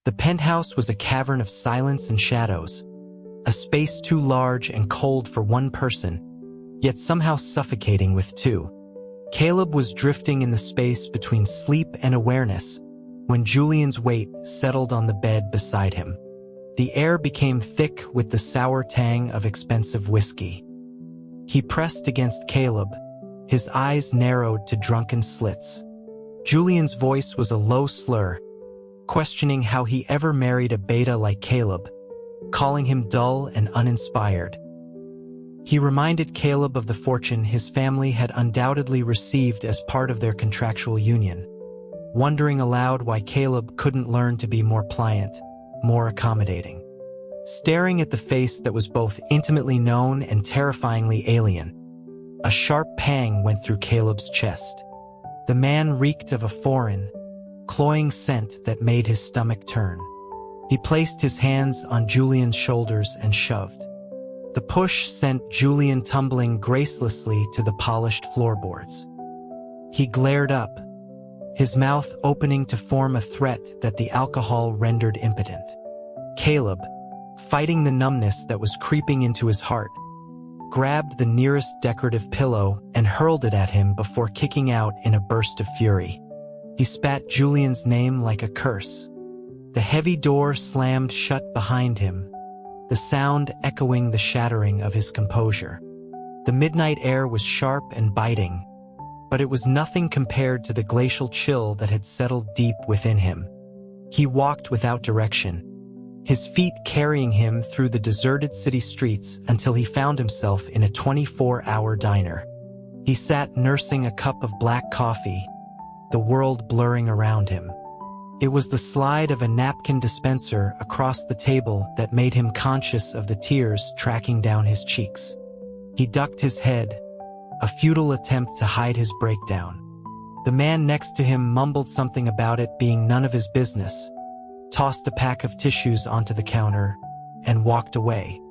The penthouse was a cavern of silence and shadows, a space too large and cold for one person, yet somehow suffocating with two. Caleb was drifting in the space between sleep and awareness when Julian's weight settled on the bed beside him. The air became thick with the sour tang of expensive whiskey. He pressed against Caleb, his eyes narrowed to drunken slits. Julian's voice was a low slur, questioning how he ever married a beta like Caleb, calling him dull and uninspired. He reminded Caleb of the fortune his family had undoubtedly received as part of their contractual union, wondering aloud why Caleb couldn't learn to be more pliant, more accommodating. Staring at the face that was both intimately known and terrifyingly alien, a sharp pang went through Caleb's chest. The man reeked of a foreign, cloying scent that made his stomach turn. He placed his hands on Julian's shoulders and shoved. The push sent Julian tumbling gracelessly to the polished floorboards. He glared up, his mouth opening to form a threat that the alcohol rendered impotent. Caleb, fighting the numbness that was creeping into his heart, grabbed the nearest decorative pillow and hurled it at him before kicking out in a burst of fury. He spat Julian's name like a curse. The heavy door slammed shut behind him, the sound echoing the shattering of his composure. The midnight air was sharp and biting, but it was nothing compared to the glacial chill that had settled deep within him. He walked without direction, his feet carrying him through the deserted city streets until he found himself in a 24-hour diner. He sat nursing a cup of black coffee, the world blurring around him. It was the slide of a napkin dispenser across the table that made him conscious of the tears tracking down his cheeks. He ducked his head, a futile attempt to hide his breakdown. The man next to him mumbled something about it being none of his business, tossed a pack of tissues onto the counter, and walked away.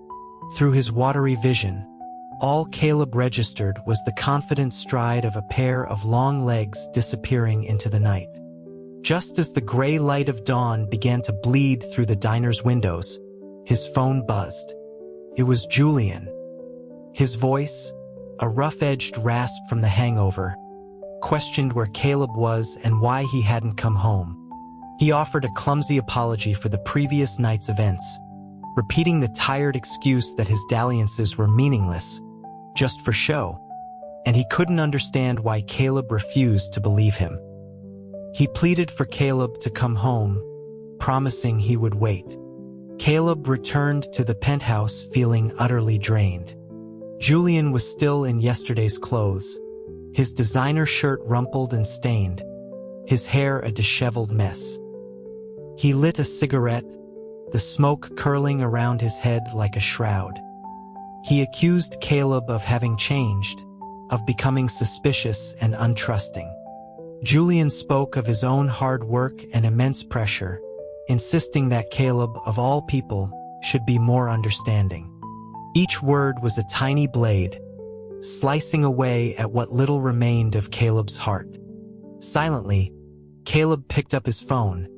Through his watery vision, all Caleb registered was the confident stride of a pair of long legs disappearing into the night. Just as the gray light of dawn began to bleed through the diner's windows, his phone buzzed. It was Julian. His voice, a rough-edged rasp from the hangover, questioned where Caleb was and why he hadn't come home. He offered a clumsy apology for the previous night's events, repeating the tired excuse that his dalliances were meaningless, just for show, and he couldn't understand why Caleb refused to believe him. He pleaded for Caleb to come home, promising he would wait. Caleb returned to the penthouse feeling utterly drained. Julian was still in yesterday's clothes, his designer shirt rumpled and stained, his hair a disheveled mess. He lit a cigarette, the smoke curling around his head like a shroud. He accused Caleb of having changed, of becoming suspicious and untrusting. Julian spoke of his own hard work and immense pressure, insisting that Caleb, of all people, should be more understanding. Each word was a tiny blade, slicing away at what little remained of Caleb's heart. Silently, Caleb picked up his phone,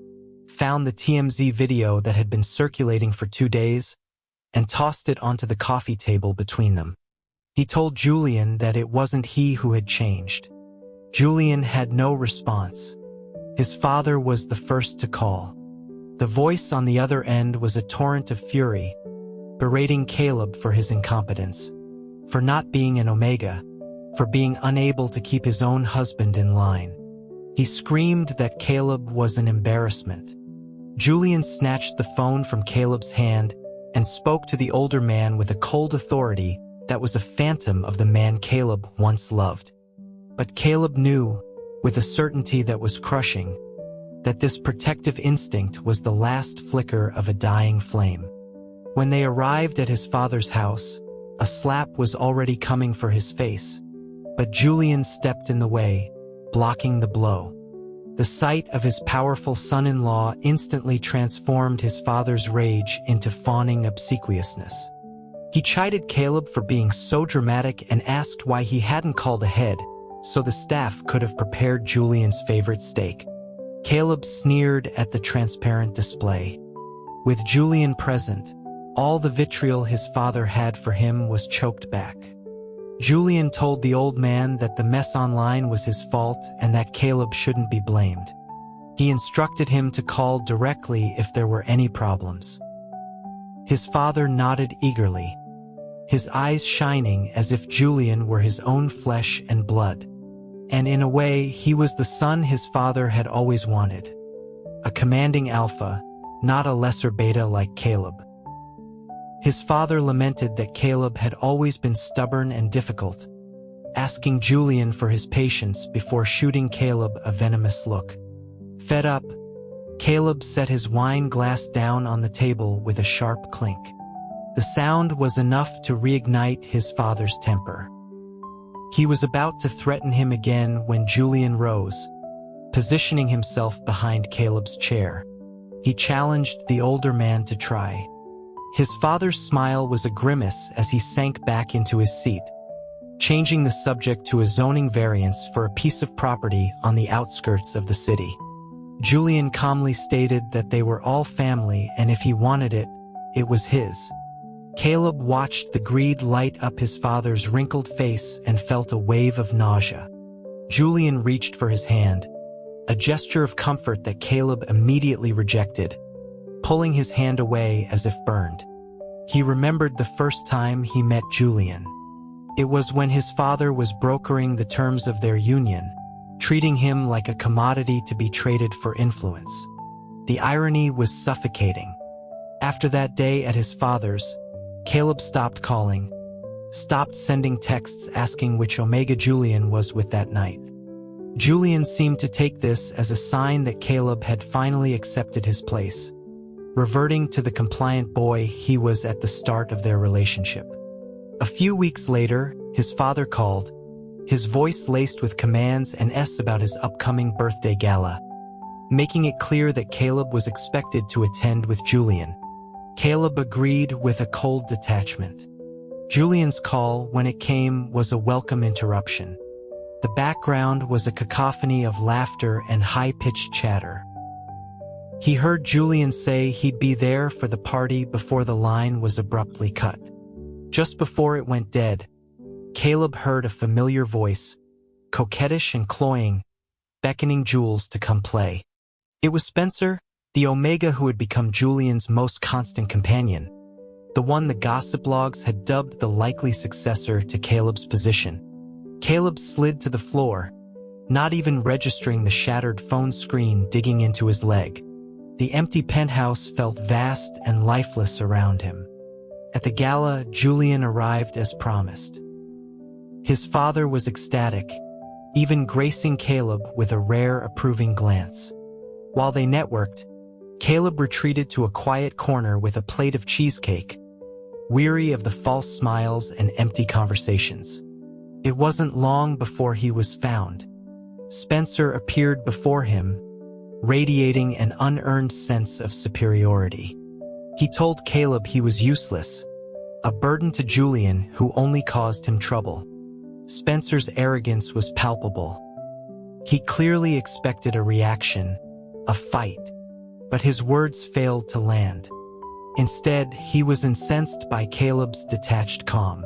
found the TMZ video that had been circulating for 2 days, and tossed it onto the coffee table between them. He told Julian that it wasn't he who had changed. Julian had no response. His father was the first to call. The voice on the other end was a torrent of fury, berating Caleb for his incompetence, for not being an Omega, for being unable to keep his own husband in line. He screamed that Caleb was an embarrassment. Julian snatched the phone from Caleb's hand and spoke to the older man with a cold authority that was a phantom of the man Caleb once loved. But Caleb knew, with a certainty that was crushing, that this protective instinct was the last flicker of a dying flame. When they arrived at his father's house, a slap was already coming for his face, but Julian stepped in the way, blocking the blow. The sight of his powerful son-in-law instantly transformed his father's rage into fawning obsequiousness. He chided Caleb for being so dramatic and asked why he hadn't called ahead, so the staff could have prepared Julian's favorite steak. Caleb sneered at the transparent display. With Julian present, all the vitriol his father had for him was choked back. Julian told the old man that the mess online was his fault and that Caleb shouldn't be blamed. He instructed him to call directly if there were any problems. His father nodded eagerly, his eyes shining as if Julian were his own flesh and blood. And in a way, he was the son his father had always wanted. A commanding alpha, not a lesser beta like Caleb. His father lamented that Caleb had always been stubborn and difficult, asking Julian for his patience before shooting Caleb a venomous look. Fed up, Caleb set his wine glass down on the table with a sharp clink. The sound was enough to reignite his father's temper. He was about to threaten him again when Julian rose, positioning himself behind Caleb's chair. He challenged the older man to try. His father's smile was a grimace as he sank back into his seat, changing the subject to a zoning variance for a piece of property on the outskirts of the city. Julian calmly stated that they were all family and if he wanted it, it was his. Caleb watched the greed light up his father's wrinkled face and felt a wave of nausea. Julian reached for his hand, a gesture of comfort that Caleb immediately rejected, pulling his hand away as if burned. He remembered the first time he met Julian. It was when his father was brokering the terms of their union, treating him like a commodity to be traded for influence. The irony was suffocating. After that day at his father's, Caleb stopped calling, stopped sending texts asking which Omega Julian was with that night. Julian seemed to take this as a sign that Caleb had finally accepted his place, reverting to the compliant boy he was at the start of their relationship. A few weeks later, his father called, his voice laced with commands and about his upcoming birthday gala, making it clear that Caleb was expected to attend with Julian. Caleb agreed with a cold detachment. Julian's call, when it came, was a welcome interruption. The background was a cacophony of laughter and high-pitched chatter. He heard Julian say he'd be there for the party before the line was abruptly cut. Just before it went dead, Caleb heard a familiar voice, coquettish and cloying, beckoning Jules to come play. It was Spencer, the Omega who had become Julian's most constant companion, the one the gossip blogs had dubbed the likely successor to Caleb's position. Caleb slid to the floor, not even registering the shattered phone screen digging into his leg. The empty penthouse felt vast and lifeless around him. At the gala, Julian arrived as promised. His father was ecstatic, even gracing Caleb with a rare approving glance. While they networked, Caleb retreated to a quiet corner with a plate of cheesecake, weary of the false smiles and empty conversations. It wasn't long before he was found. Spencer appeared before him, radiating an unearned sense of superiority. He told Caleb he was useless, a burden to Julian who only caused him trouble. Spencer's arrogance was palpable. He clearly expected a reaction, a fight, but his words failed to land. Instead, he was incensed by Caleb's detached calm.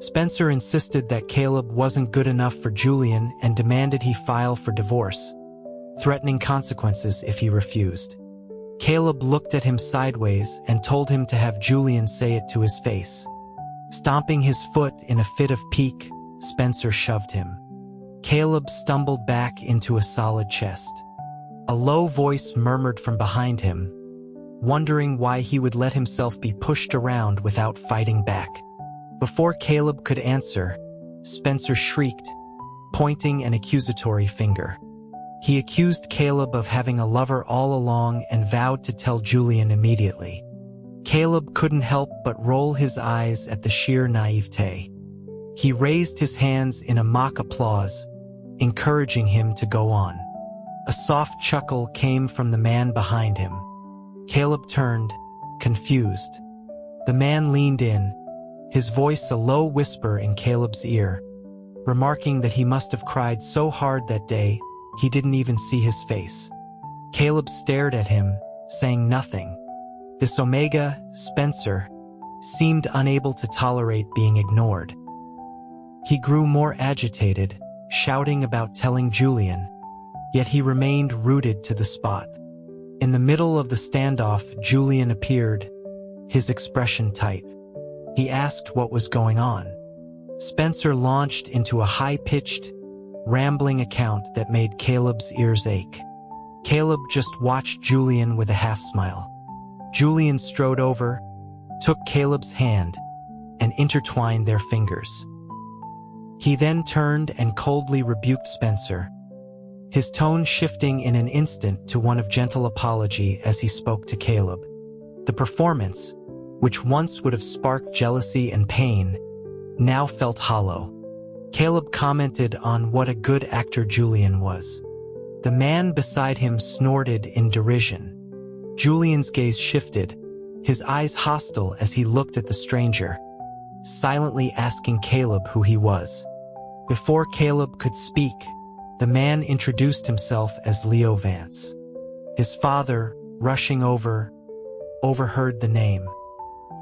Spencer insisted that Caleb wasn't good enough for Julian and demanded he file for divorce, threatening consequences if he refused. Caleb looked at him sideways and told him to have Julian say it to his face. Stomping his foot in a fit of pique, Spencer shoved him. Caleb stumbled back into a solid chest. A low voice murmured from behind him, wondering why he would let himself be pushed around without fighting back. Before Caleb could answer, Spencer shrieked, pointing an accusatory finger. He accused Caleb of having a lover all along and vowed to tell Julian immediately. Caleb couldn't help but roll his eyes at the sheer naivete. He raised his hands in a mock applause, encouraging him to go on. A soft chuckle came from the man behind him. Caleb turned, confused. The man leaned in, his voice a low whisper in Caleb's ear, remarking that he must have cried so hard that day he didn't even see his face. Caleb stared at him, saying nothing. This Omega, Spencer, seemed unable to tolerate being ignored. He grew more agitated, shouting about telling Julian, yet he remained rooted to the spot. In the middle of the standoff, Julian appeared, his expression tight. He asked what was going on. Spencer launched into a high-pitched, rambling account that made Caleb's ears ache. Caleb just watched Julian with a half-smile. Julian strode over, took Caleb's hand, and intertwined their fingers. He then turned and coldly rebuked Spencer, his tone shifting in an instant to one of gentle apology as he spoke to Caleb. The performance, which once would have sparked jealousy and pain, now felt hollow. Caleb commented on what a good actor Julian was. The man beside him snorted in derision. Julian's gaze shifted, his eyes hostile as he looked at the stranger, silently asking Caleb who he was. Before Caleb could speak, the man introduced himself as Leo Vance. His father, rushing over, overheard the name.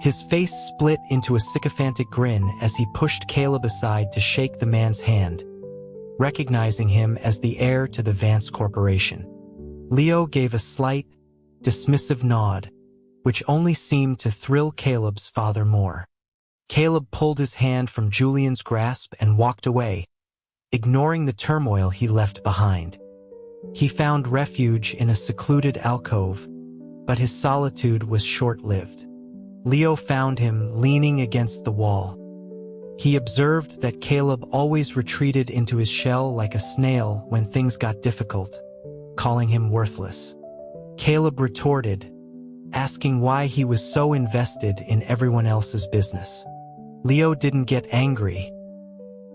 His face split into a sycophantic grin as he pushed Caleb aside to shake the man's hand, recognizing him as the heir to the Vance Corporation. Leo gave a slight, dismissive nod, which only seemed to thrill Caleb's father more. Caleb pulled his hand from Julian's grasp and walked away, ignoring the turmoil he left behind. He found refuge in a secluded alcove, but his solitude was short-lived. Leo found him leaning against the wall. He observed that Caleb always retreated into his shell like a snail when things got difficult, calling him worthless. Caleb retorted, asking why he was so invested in everyone else's business. Leo didn't get angry.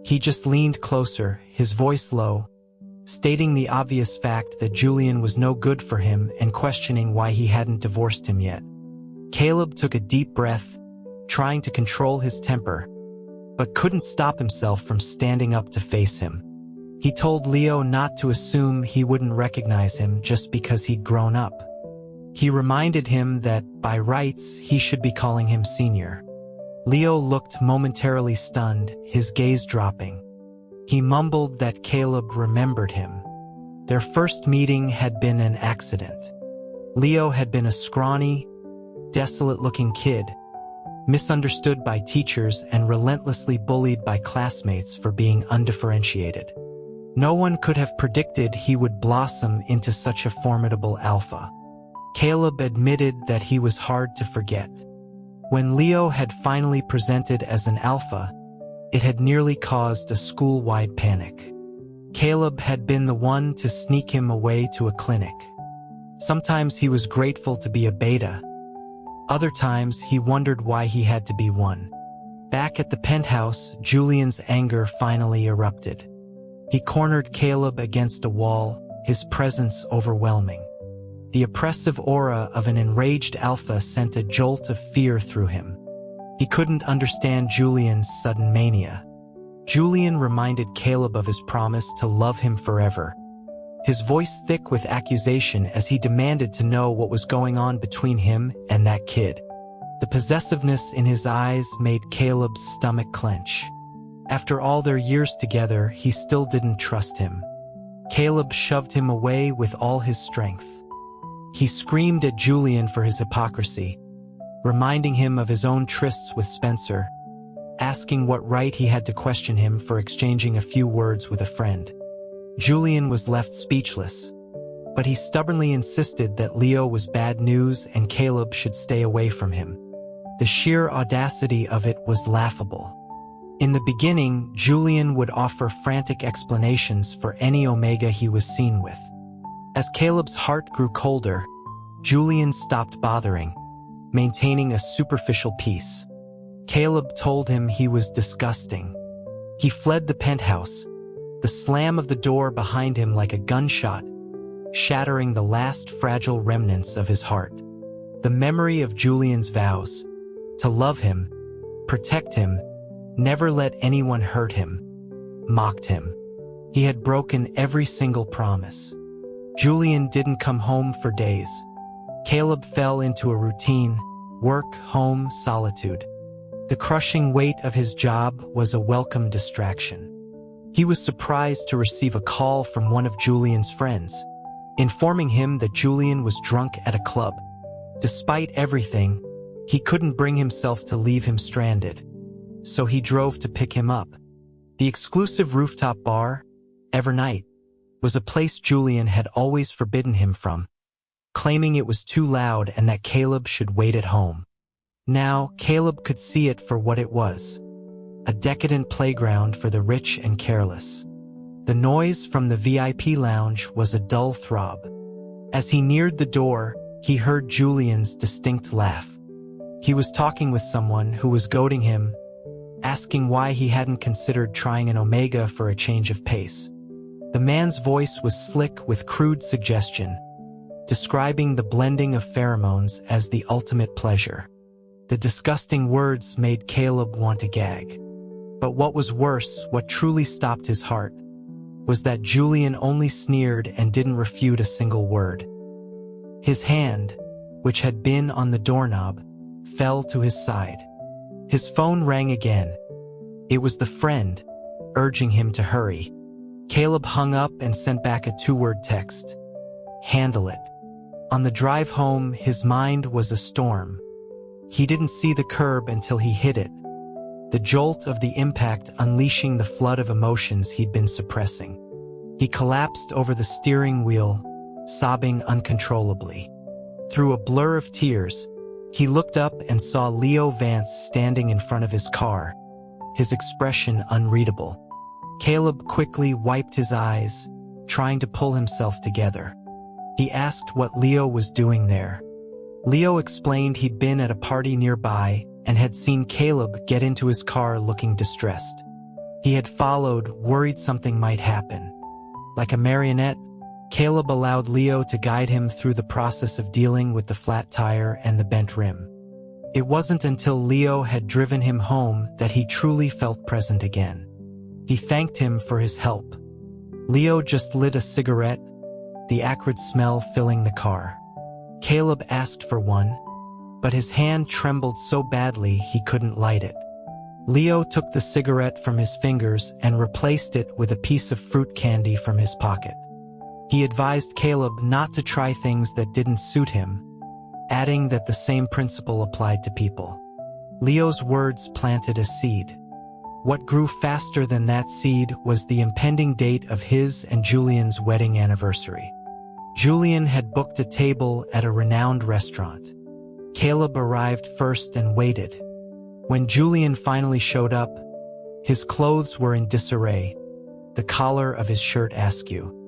He just leaned closer, his voice low, stating the obvious fact that Julian was no good for him and questioning why he hadn't divorced him yet. Caleb took a deep breath, trying to control his temper, but couldn't stop himself from standing up to face him. He told Leo not to assume he wouldn't recognize him just because he'd grown up. He reminded him that, by rights, he should be calling him senior. Leo looked momentarily stunned, his gaze dropping. He mumbled that Caleb remembered him. Their first meeting had been an accident. Leo had been a scrawny, desolate-looking kid, misunderstood by teachers and relentlessly bullied by classmates for being undifferentiated. No one could have predicted he would blossom into such a formidable alpha. Caleb admitted that he was hard to forget. When Leo had finally presented as an alpha, it had nearly caused a school-wide panic. Caleb had been the one to sneak him away to a clinic. Sometimes he was grateful to be a beta. Other times he wondered why he had to be one. Back at the penthouse, Julian's anger finally erupted. He cornered Caleb against a wall, his presence overwhelming. The oppressive aura of an enraged alpha sent a jolt of fear through him. He couldn't understand Julian's sudden mania. Julian reminded Caleb of his promise to love him forever, his voice thick with accusation as he demanded to know what was going on between him and that kid. The possessiveness in his eyes made Caleb's stomach clench. After all their years together, he still didn't trust him. Caleb shoved him away with all his strength. He screamed at Julian for his hypocrisy, reminding him of his own trysts with Spencer, asking what right he had to question him for exchanging a few words with a friend. Julian was left speechless, but he stubbornly insisted that Leo was bad news and Caleb should stay away from him. The sheer audacity of it was laughable. In the beginning, Julian would offer frantic explanations for any Omega he was seen with. As Caleb's heart grew colder, Julian stopped bothering, maintaining a superficial peace. Caleb told him he was disgusting. He fled the penthouse, the slam of the door behind him like a gunshot, shattering the last fragile remnants of his heart. The memory of Julian's vows, to love him, protect him, never let anyone hurt him, mocked him. He had broken every single promise. Julian didn't come home for days. Caleb fell into a routine: work, home, solitude. The crushing weight of his job was a welcome distraction. He was surprised to receive a call from one of Julian's friends, informing him that Julian was drunk at a club. Despite everything, he couldn't bring himself to leave him stranded, so he drove to pick him up. The exclusive rooftop bar, Evernight, was a place Julian had always forbidden him from, claiming it was too loud and that Caleb should wait at home. Now, Caleb could see it for what it was: a decadent playground for the rich and careless. The noise from the VIP lounge was a dull throb. As he neared the door, he heard Julian's distinct laugh. He was talking with someone who was goading him, asking why he hadn't considered trying an Omega for a change of pace. The man's voice was slick with crude suggestion, describing the blending of pheromones as the ultimate pleasure. The disgusting words made Caleb want to gag. But what was worse, what truly stopped his heart, was that Julian only sneered and didn't refute a single word. His hand, which had been on the doorknob, fell to his side. His phone rang again. It was the friend, urging him to hurry. Caleb hung up and sent back a 2-word text: "Handle it." On the drive home, his mind was a storm. He didn't see the curb until he hit it, the jolt of the impact unleashing the flood of emotions he'd been suppressing. He collapsed over the steering wheel, sobbing uncontrollably. Through a blur of tears, he looked up and saw Leo Vance standing in front of his car, his expression unreadable. Caleb quickly wiped his eyes, trying to pull himself together. He asked what Leo was doing there. Leo explained he'd been at a party nearby and had seen Caleb get into his car looking distressed. He had followed, worried something might happen. Like a marionette, Caleb allowed Leo to guide him through the process of dealing with the flat tire and the bent rim. It wasn't until Leo had driven him home that he truly felt present again. He thanked him for his help. Leo just lit a cigarette, the acrid smell filling the car. Caleb asked for one, but his hand trembled so badly he couldn't light it. Leo took the cigarette from his fingers and replaced it with a piece of fruit candy from his pocket. He advised Caleb not to try things that didn't suit him, adding that the same principle applied to people. Leo's words planted a seed. What grew faster than that seed was the impending date of his and Julian's wedding anniversary. Julian had booked a table at a renowned restaurant. Caleb arrived first and waited. When Julian finally showed up, his clothes were in disarray, the collar of his shirt askew.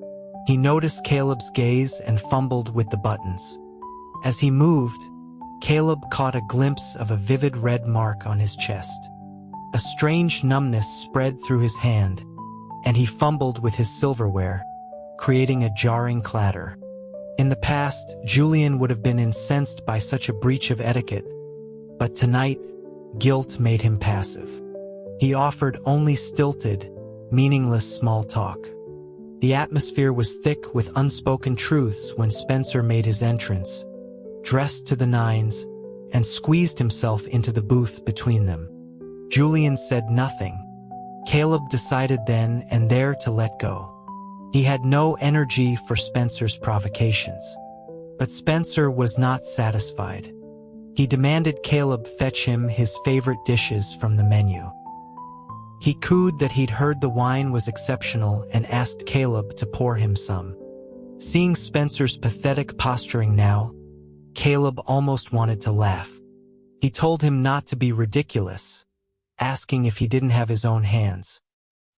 He noticed Caleb's gaze and fumbled with the buttons. As he moved, Caleb caught a glimpse of a vivid red mark on his chest. A strange numbness spread through his hand, and he fumbled with his silverware, creating a jarring clatter. In the past, Julian would have been incensed by such a breach of etiquette, but tonight, guilt made him passive. He offered only stilted, meaningless small talk. The atmosphere was thick with unspoken truths when Spencer made his entrance, dressed to the nines, and squeezed himself into the booth between them. Julian said nothing. Caleb decided then and there to let go. He had no energy for Spencer's provocations. But Spencer was not satisfied. He demanded Caleb fetch him his favorite dishes from the menu. He cooed that he'd heard the wine was exceptional and asked Caleb to pour him some. Seeing Spencer's pathetic posturing now, Caleb almost wanted to laugh. He told him not to be ridiculous, asking if he didn't have his own hands.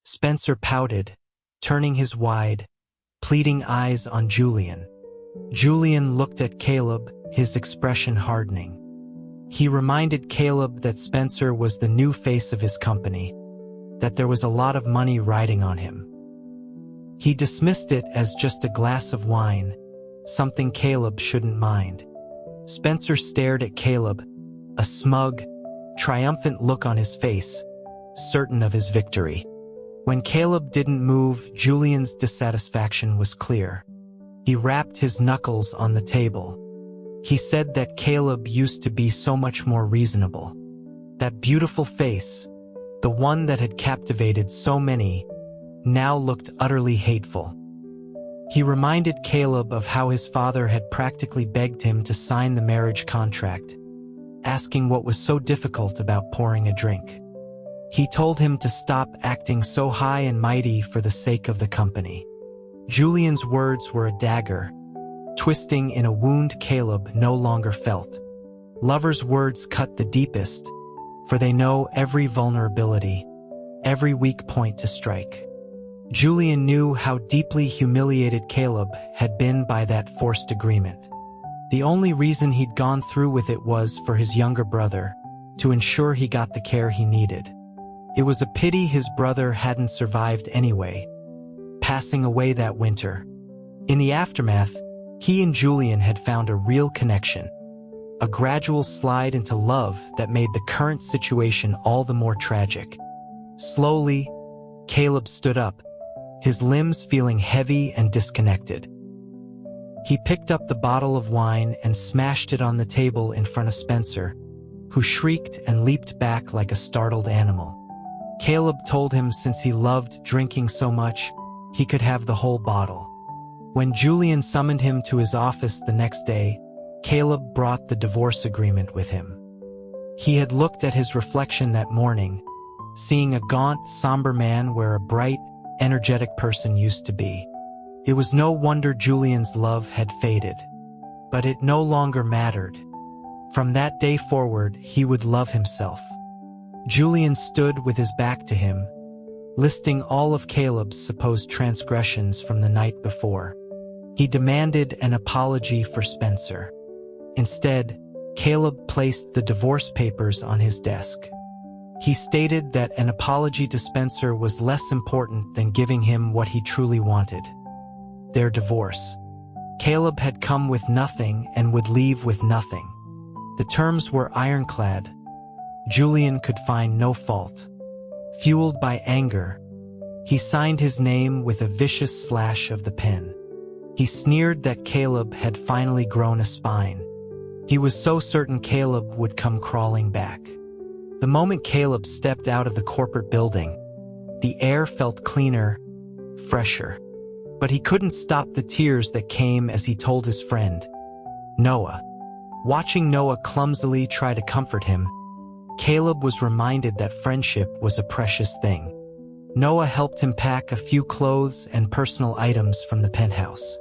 Spencer pouted, turning his wide, pleading eyes on Julian. Julian looked at Caleb, his expression hardening. He reminded Caleb that Spencer was the new face of his company, that there was a lot of money riding on him. He dismissed it as just a glass of wine, something Caleb shouldn't mind. Spencer stared at Caleb, a smug, triumphant look on his face, certain of his victory. When Caleb didn't move, Julian's dissatisfaction was clear. He rapped his knuckles on the table. He said that Caleb used to be so much more reasonable. That beautiful face, the one that had captivated so many, now looked utterly hateful. He reminded Caleb of how his father had practically begged him to sign the marriage contract, asking what was so difficult about pouring a drink. He told him to stop acting so high and mighty for the sake of the company. Julian's words were a dagger, twisting in a wound Caleb no longer felt. Lovers' words cut the deepest, for they know every vulnerability, every weak point to strike. Julian knew how deeply humiliated Caleb had been by that forced agreement. The only reason he'd gone through with it was for his younger brother, to ensure he got the care he needed. It was a pity his brother hadn't survived anyway, passing away that winter. In the aftermath, he and Julian had found a real connection, a gradual slide into love that made the current situation all the more tragic. Slowly, Caleb stood up, his limbs feeling heavy and disconnected. He picked up the bottle of wine and smashed it on the table in front of Spencer, who shrieked and leaped back like a startled animal. Caleb told him since he loved drinking so much, he could have the whole bottle. When Julian summoned him to his office the next day, Caleb brought the divorce agreement with him. He had looked at his reflection that morning, seeing a gaunt, somber man where a bright, energetic person used to be. It was no wonder Julian's love had faded. But it no longer mattered. From that day forward, he would love himself. Julian stood with his back to him, listing all of Caleb's supposed transgressions from the night before. He demanded an apology for Spencer. Instead, Caleb placed the divorce papers on his desk. He stated that an apology to Spencer was less important than giving him what he truly wanted: their divorce. Caleb had come with nothing and would leave with nothing. The terms were ironclad. Julian could find no fault. Fueled by anger, he signed his name with a vicious slash of the pen. He sneered that Caleb had finally grown a spine. He was so certain Caleb would come crawling back. The moment Caleb stepped out of the corporate building, the air felt cleaner, fresher. But he couldn't stop the tears that came as he told his friend, Noah. Watching Noah clumsily try to comfort him, Caleb was reminded that friendship was a precious thing. Noah helped him pack a few clothes and personal items from the penthouse.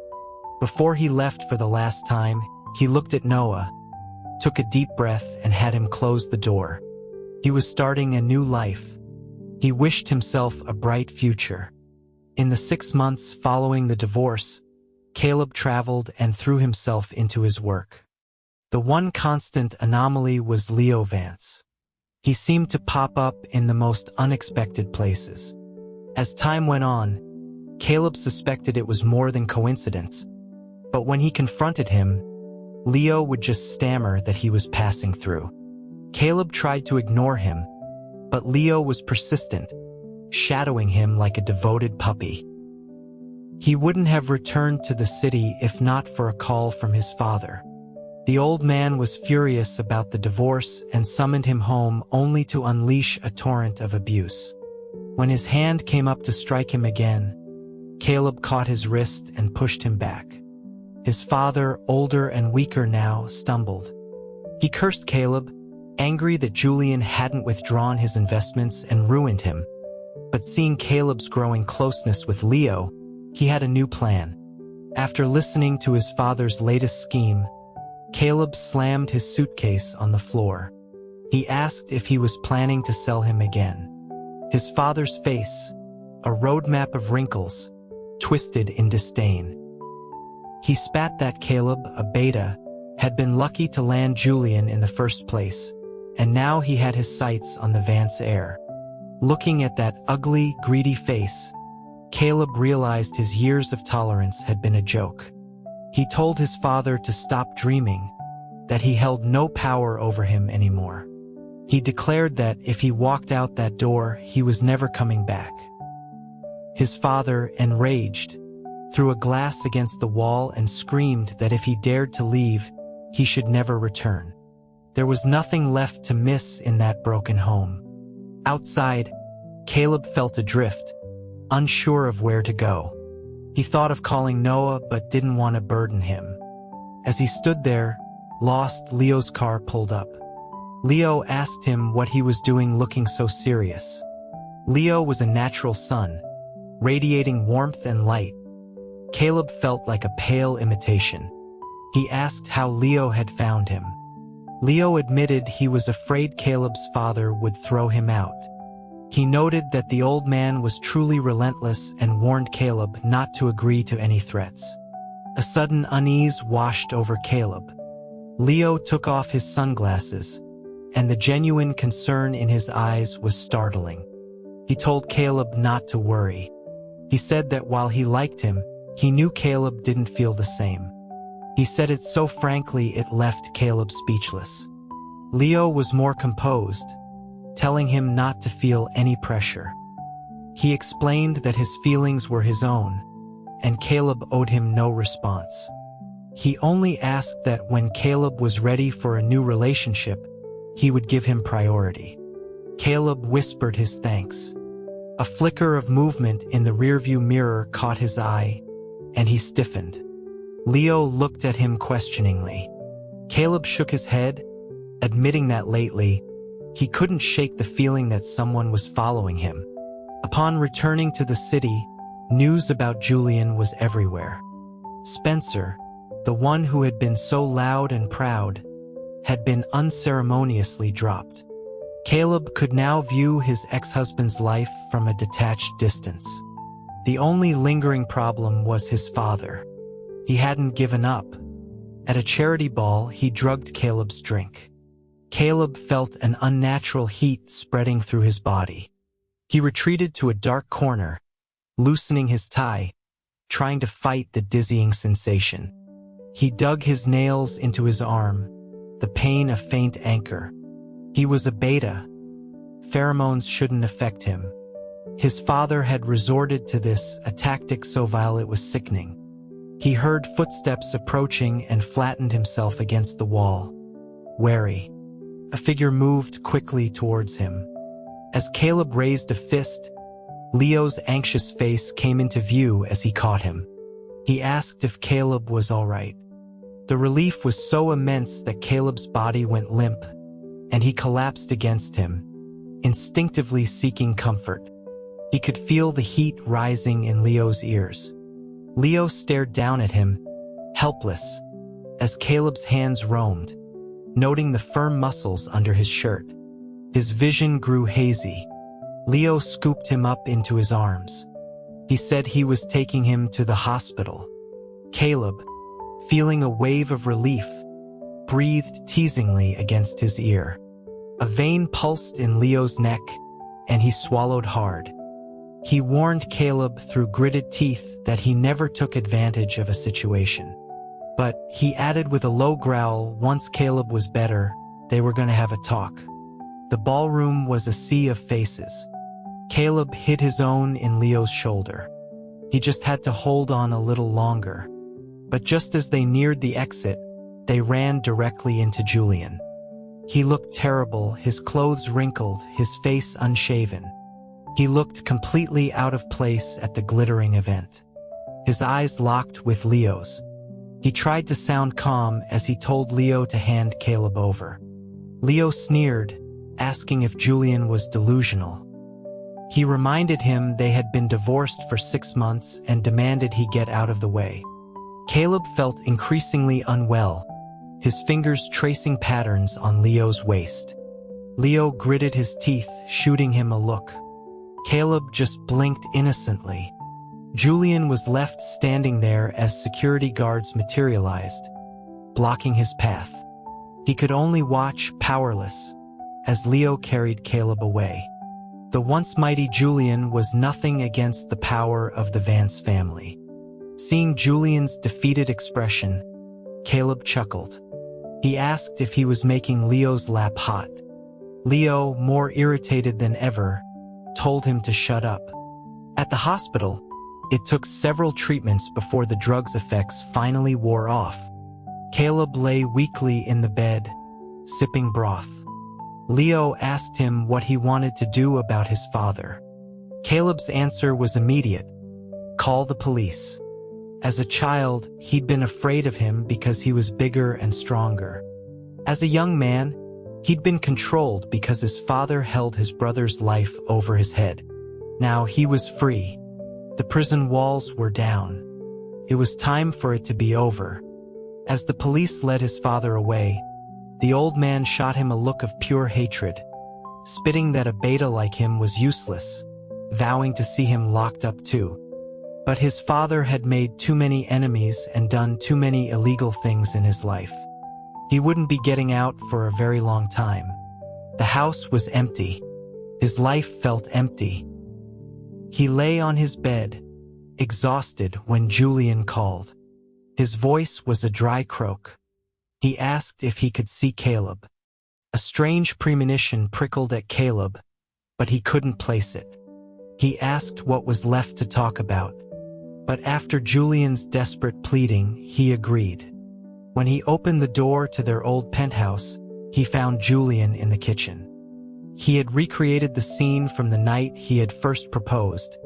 Before he left for the last time, he looked at Noah, took a deep breath, and had him close the door. He was starting a new life. He wished himself a bright future. In the 6 months following the divorce, Caleb traveled and threw himself into his work. The one constant anomaly was Leo Vance. He seemed to pop up in the most unexpected places. As time went on, Caleb suspected it was more than coincidence, but when he confronted him, Leo would just stammer that he was passing through. Caleb tried to ignore him, but Leo was persistent, shadowing him like a devoted puppy. He wouldn't have returned to the city if not for a call from his father. The old man was furious about the divorce and summoned him home only to unleash a torrent of abuse. When his hand came up to strike him again, Caleb caught his wrist and pushed him back. His father, older and weaker now, stumbled. He cursed Caleb, angry that Julian hadn't withdrawn his investments and ruined him. But seeing Caleb's growing closeness with Leo, he had a new plan. After listening to his father's latest scheme, Caleb slammed his suitcase on the floor. He asked if he was planning to sell him again. His father's face, a roadmap of wrinkles, twisted in disdain. He spat that Caleb, a beta, had been lucky to land Julian in the first place, and now he had his sights on the Vance heir. Looking at that ugly, greedy face, Caleb realized his years of tolerance had been a joke. He told his father to stop dreaming, that he held no power over him anymore. He declared that if he walked out that door, he was never coming back. His father, enraged, threw a glass against the wall and screamed that if he dared to leave, he should never return. There was nothing left to miss in that broken home. Outside, Caleb felt adrift, unsure of where to go. He thought of calling Noah but didn't want to burden him. As he stood there, lost, Leo's car pulled up. Leo asked him what he was doing looking so serious. Leo was a natural sun, radiating warmth and light. Caleb felt like a pale imitation. He asked how Leo had found him. Leo admitted he was afraid Caleb's father would throw him out. He noted that the old man was truly relentless and warned Caleb not to agree to any threats. A sudden unease washed over Caleb. Leo took off his sunglasses, and the genuine concern in his eyes was startling. He told Caleb not to worry. He said that while he liked him, he knew Caleb didn't feel the same. He said it so frankly it left Caleb speechless. Leo was more composed, telling him not to feel any pressure. He explained that his feelings were his own, and Caleb owed him no response. He only asked that when Caleb was ready for a new relationship, he would give him priority. Caleb whispered his thanks. A flicker of movement in the rearview mirror caught his eye, and he stiffened. Leo looked at him questioningly. Caleb shook his head, admitting that lately, he couldn't shake the feeling that someone was following him. Upon returning to the city, news about Julian was everywhere. Spencer, the one who had been so loud and proud, had been unceremoniously dropped. Caleb could now view his ex-husband's life from a detached distance. The only lingering problem was his father. He hadn't given up. At a charity ball, he drugged Caleb's drink. Caleb felt an unnatural heat spreading through his body. He retreated to a dark corner, loosening his tie, trying to fight the dizzying sensation. He dug his nails into his arm, the pain a faint anchor. He was a beta. Pheromones shouldn't affect him. His father had resorted to this, a tactic so vile it was sickening. He heard footsteps approaching and flattened himself against the wall. Wary. A figure moved quickly towards him. As Caleb raised a fist, Leo's anxious face came into view as he caught him. He asked if Caleb was all right. The relief was so immense that Caleb's body went limp, and he collapsed against him, instinctively seeking comfort. He could feel the heat rising in Leo's ears. Leo stared down at him, helpless, as Caleb's hands roamed, noting the firm muscles under his shirt. His vision grew hazy. Leo scooped him up into his arms. He said he was taking him to the hospital. Caleb, feeling a wave of relief, breathed teasingly against his ear. A vein pulsed in Leo's neck, and he swallowed hard. He warned Caleb through gritted teeth that he never took advantage of a situation. But, he added with a low growl, once Caleb was better, they were going to have a talk. The ballroom was a sea of faces. Caleb hid his own in Leo's shoulder. He just had to hold on a little longer. But just as they neared the exit, they ran directly into Julian. He looked terrible, his clothes wrinkled, his face unshaven. He looked completely out of place at the glittering event. His eyes locked with Leo's. He tried to sound calm as he told Leo to hand Caleb over. Leo sneered, asking if Julian was delusional. He reminded him they had been divorced for 6 months and demanded he get out of the way. Caleb felt increasingly unwell, his fingers tracing patterns on Leo's waist. Leo gritted his teeth, shooting him a look. Caleb just blinked innocently. Julian was left standing there as security guards materialized, blocking his path. He could only watch, powerless, as Leo carried Caleb away. The once mighty Julian was nothing against the power of the Vance family. Seeing Julian's defeated expression, Caleb chuckled. He asked if he was making Leo's lap hot. Leo, more irritated than ever, told him to shut up. At the hospital, It took several treatments before the drug's effects finally wore off. Caleb lay weakly in the bed, sipping broth. Leo asked him what he wanted to do about his father. Caleb's answer was immediate: call the police. As a child, he'd been afraid of him because he was bigger and stronger. As a young man, he'd been controlled because his father held his brother's life over his head. Now he was free. The prison walls were down. It was time for it to be over. As the police led his father away, the old man shot him a look of pure hatred, spitting that a beta like him was useless, vowing to see him locked up too. But his father had made too many enemies and done too many illegal things in his life. He wouldn't be getting out for a very long time. The house was empty. His life felt empty. He lay on his bed, exhausted, when Julian called. His voice was a dry croak. He asked if he could see Caleb. A strange premonition prickled at Caleb, but he couldn't place it. He asked what was left to talk about. But after Julian's desperate pleading, he agreed. When he opened the door to their old penthouse, he found Julian in the kitchen. He had recreated the scene from the night he had first proposed,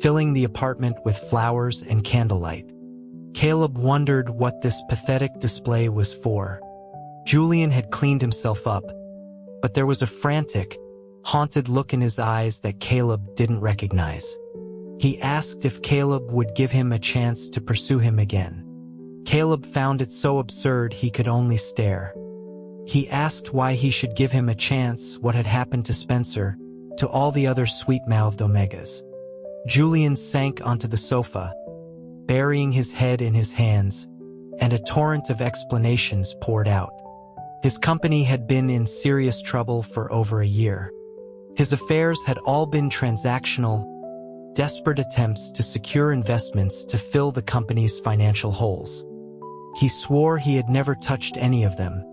filling the apartment with flowers and candlelight. Caleb wondered what this pathetic display was for. Julian had cleaned himself up, but there was a frantic, haunted look in his eyes that Caleb didn't recognize. He asked if Caleb would give him a chance to pursue him again. Caleb found it so absurd he could only stare. He asked why he should give him a chance, what had happened to Spencer, to all the other sweet-mouthed Omegas. Julian sank onto the sofa, burying his head in his hands, and a torrent of explanations poured out. His company had been in serious trouble for over a year. His affairs had all been transactional, desperate attempts to secure investments to fill the company's financial holes. He swore he had never touched any of them,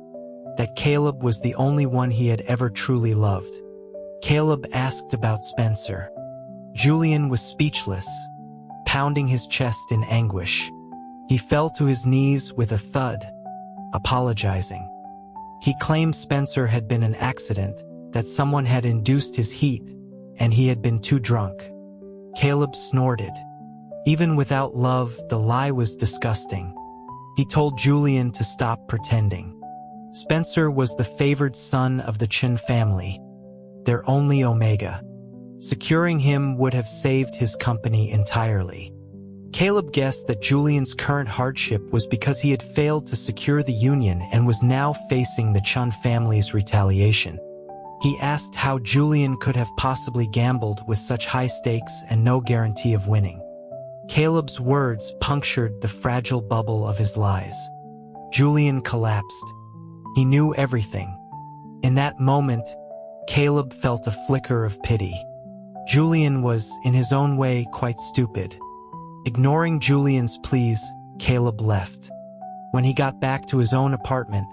that Caleb was the only one he had ever truly loved. Caleb asked about Spencer. Julian was speechless, pounding his chest in anguish. He fell to his knees with a thud, apologizing. He claimed Spencer had been an accident, that someone had induced his heat, and he had been too drunk. Caleb snorted. Even without love, the lie was disgusting. He told Julian to stop pretending. Spencer was the favored son of the Chen family, their only Omega. Securing him would have saved his company entirely. Caleb guessed that Julian's current hardship was because he had failed to secure the union and was now facing the Chen family's retaliation. He asked how Julian could have possibly gambled with such high stakes and no guarantee of winning. Caleb's words punctured the fragile bubble of his lies. Julian collapsed. He knew everything. In that moment, Caleb felt a flicker of pity. Julian was, in his own way, quite stupid. Ignoring Julian's pleas, Caleb left. When he got back to his own apartment,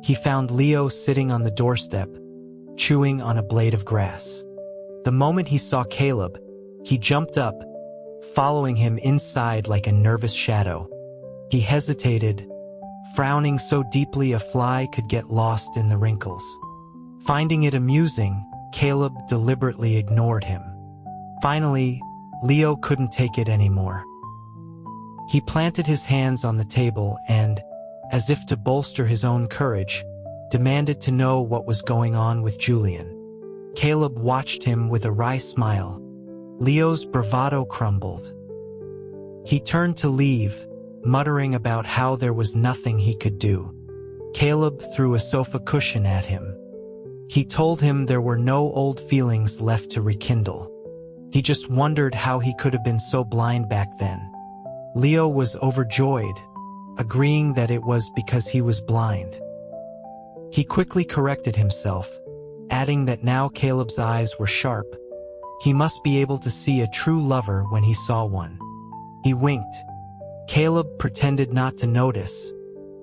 he found Leo sitting on the doorstep, chewing on a blade of grass. The moment he saw Caleb, he jumped up, following him inside like a nervous shadow. He hesitated, frowning so deeply a fly could get lost in the wrinkles. Finding it amusing, Caleb deliberately ignored him. Finally, Leo couldn't take it anymore. He planted his hands on the table and, as if to bolster his own courage, demanded to know what was going on with Julian. Caleb watched him with a wry smile. Leo's bravado crumbled. He turned to leave, muttering about how there was nothing he could do. Caleb threw a sofa cushion at him. He told him there were no old feelings left to rekindle. He just wondered how he could have been so blind back then. Leo was overjoyed, agreeing that it was because he was blind. He quickly corrected himself, adding that now Caleb's eyes were sharp. He must be able to see a true lover when he saw one. He winked. Caleb pretended not to notice,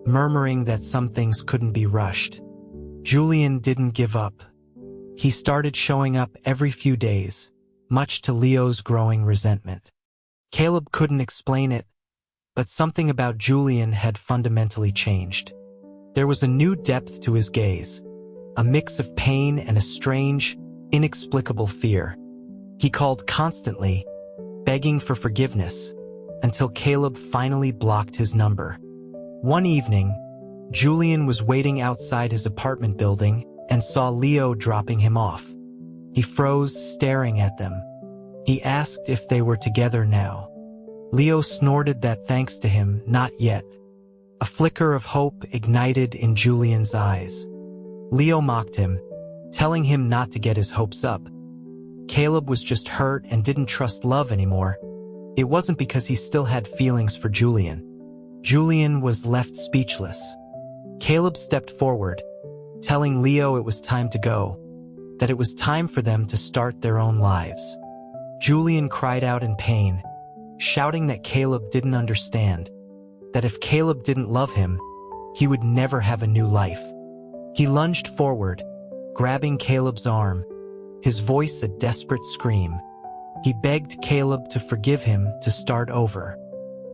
murmuring that some things couldn't be rushed. Julian didn't give up. He started showing up every few days, much to Leo's growing resentment. Caleb couldn't explain it, but something about Julian had fundamentally changed. There was a new depth to his gaze, a mix of pain and a strange, inexplicable fear. He called constantly, begging for forgiveness, until Caleb finally blocked his number. One evening, Julian was waiting outside his apartment building and saw Leo dropping him off. He froze, staring at them. He asked if they were together now. Leo snorted that thanks to him, not yet. A flicker of hope ignited in Julian's eyes. Leo mocked him, telling him not to get his hopes up. Caleb was just hurt and didn't trust love anymore. It wasn't because he still had feelings for Julian. Julian was left speechless. Caleb stepped forward, telling Leo it was time to go, that it was time for them to start their own lives. Julian cried out in pain, shouting that Caleb didn't understand, that if Caleb didn't love him, he would never have a new life. He lunged forward, grabbing Caleb's arm, his voice a desperate scream. He begged Caleb to forgive him, to start over.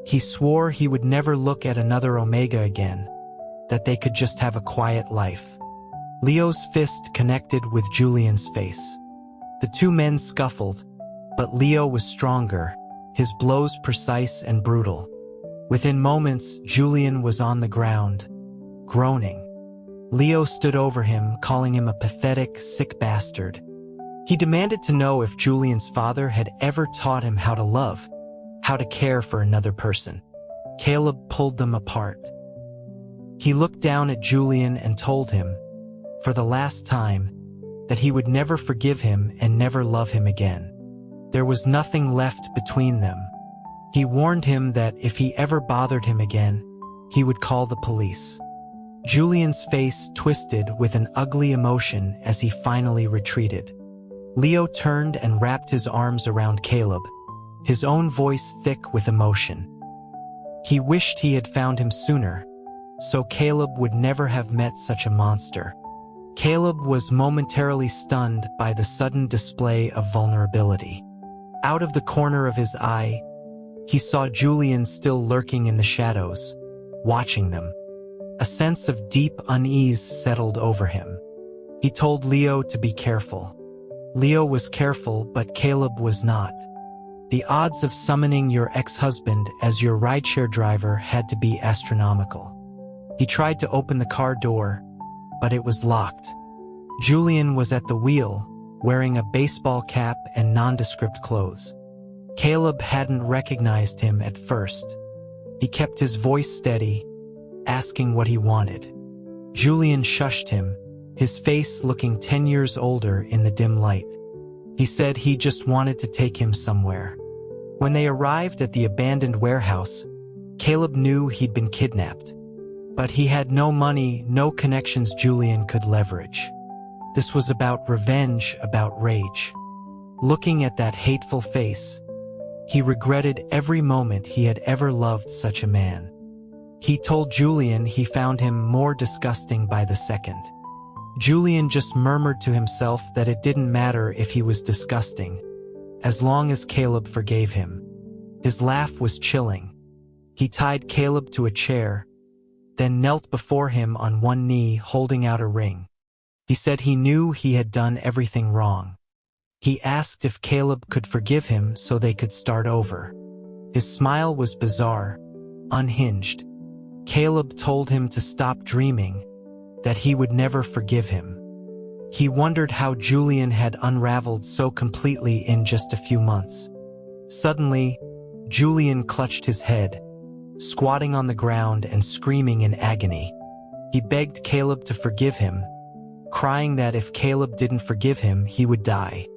He swore he would never look at another Omega again, that they could just have a quiet life. Leo's fist connected with Julian's face. The two men scuffled, but Leo was stronger, his blows precise and brutal. Within moments, Julian was on the ground, groaning. Leo stood over him, calling him a pathetic, sick bastard. He demanded to know if Julian's father had ever taught him how to love, how to care for another person. Caleb pulled them apart. He looked down at Julian and told him, for the last time, that he would never forgive him and never love him again. There was nothing left between them. He warned him that if he ever bothered him again, he would call the police. Julian's face twisted with an ugly emotion as he finally retreated. Leo turned and wrapped his arms around Caleb, his own voice thick with emotion. He wished he had found him sooner, so Caleb would never have met such a monster. Caleb was momentarily stunned by the sudden display of vulnerability. Out of the corner of his eye, he saw Julian still lurking in the shadows, watching them. A sense of deep unease settled over him. He told Leo to be careful. Leo was careful, but Caleb was not. The odds of summoning your ex-husband as your rideshare driver had to be astronomical. He tried to open the car door, but it was locked. Julian was at the wheel, wearing a baseball cap and nondescript clothes. Caleb hadn't recognized him at first. He kept his voice steady, asking what he wanted. Julian shushed him, his face looking 10 years older in the dim light. He said he just wanted to take him somewhere. When they arrived at the abandoned warehouse, Caleb knew he'd been kidnapped. But he had no money, no connections Julian could leverage. This was about revenge, about rage. Looking at that hateful face, he regretted every moment he had ever loved such a man. He told Julian he found him more disgusting by the second. Julian just murmured to himself that it didn't matter if he was disgusting, as long as Caleb forgave him. His laugh was chilling. He tied Caleb to a chair, then knelt before him on one knee, holding out a ring. He said he knew he had done everything wrong. He asked if Caleb could forgive him so they could start over. His smile was bizarre, unhinged. Caleb told him to stop dreaming, that he would never forgive him. He wondered how Julian had unraveled so completely in just a few months. Suddenly, Julian clutched his head, squatting on the ground and screaming in agony. He begged Caleb to forgive him, crying that if Caleb didn't forgive him, he would die.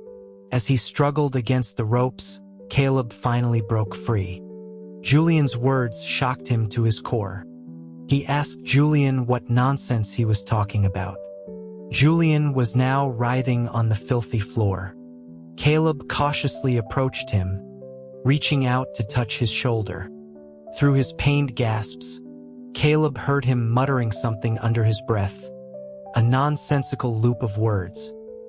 As he struggled against the ropes, Caleb finally broke free. Julian's words shocked him to his core. He asked Julian what nonsense he was talking about. Julian was now writhing on the filthy floor. Caleb cautiously approached him, reaching out to touch his shoulder. Through his pained gasps, Caleb heard him muttering something under his breath, a nonsensical loop of words.